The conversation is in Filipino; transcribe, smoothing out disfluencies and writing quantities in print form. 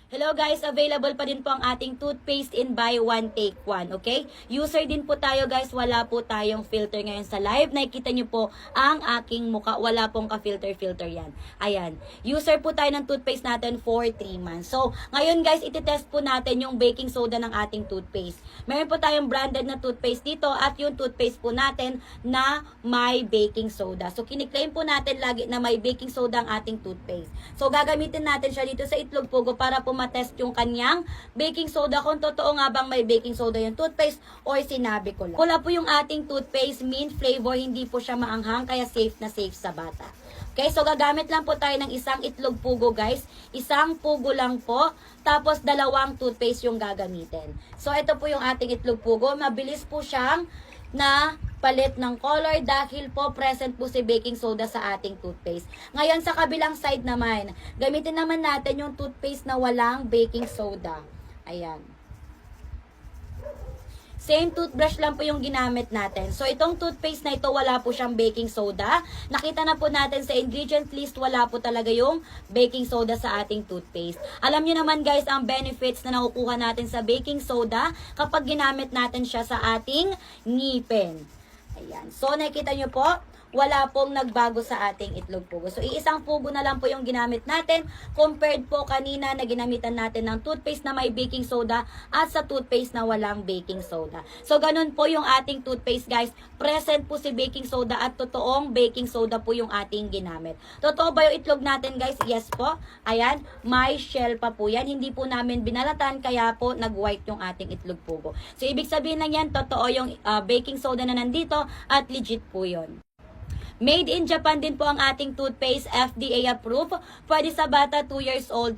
Hello guys, available pa din po ang ating toothpaste in buy one take one, okay? User din po tayo guys, wala po tayong filter ngayon sa live. Nakikita nyo po ang aking muka, wala pong ka-filter yan. Ayan, user po tayo ng toothpaste natin for 3 months. So, ngayon guys, ititest po natin yung baking soda ng ating toothpaste. Meron po tayong branded na toothpaste dito at yung toothpaste po natin na may baking soda. So, kiniklaim po natin lagi na may baking soda ang ating toothpaste. So, gagamitin natin siya dito sa Itlog Pugo para po matest yung kanyang baking soda kung totoo nga bang may baking soda yung toothpaste or sinabi ko lang. Pula po yung ating toothpaste, mint flavor, hindi po siya maanghang kaya safe na safe sa bata. Okay, so gagamit lang po tayo ng isang Itlog Pugo guys. Isang pugo lang po. Tapos 2 toothpaste yung gagamitin. So ito po yung ating Itlog Pugo. Mabilis po siyang na palit ng color dahil po present po si baking soda sa ating toothpaste. Ngayon sa kabilang side naman, gamitin naman natin yung toothpaste na walang baking soda. Ayan. Same toothbrush lang po yung ginamit natin. So, itong toothpaste na ito, wala po siyang baking soda. Nakita na po natin sa ingredient list, wala po talaga yung baking soda sa ating toothpaste. Alam nyo naman guys, ang benefits na nakukuha natin sa baking soda kapag ginamit natin siya sa ating ngipin. Ayan. So, nakikita nyo po, wala pong nagbago sa ating Itlog Pugo. So, iisang pugo na lang po yung ginamit natin compared po kanina na ginamitan natin ng toothpaste na may baking soda at sa toothpaste na walang baking soda. So, ganun po yung ating toothpaste guys. Present po si baking soda at totoong baking soda po yung ating ginamit. Totoo ba yung itlog natin guys? Yes po. Ayan, may shell pa po yan. Hindi po namin binalatan kaya po nag-white yung ating Itlog Pugo. So, ibig sabihin lang yan, totoo yung baking soda na nandito at legit po yun. Made in Japan din po ang ating toothpaste, FDA approved. Pwede sa bata 2 years old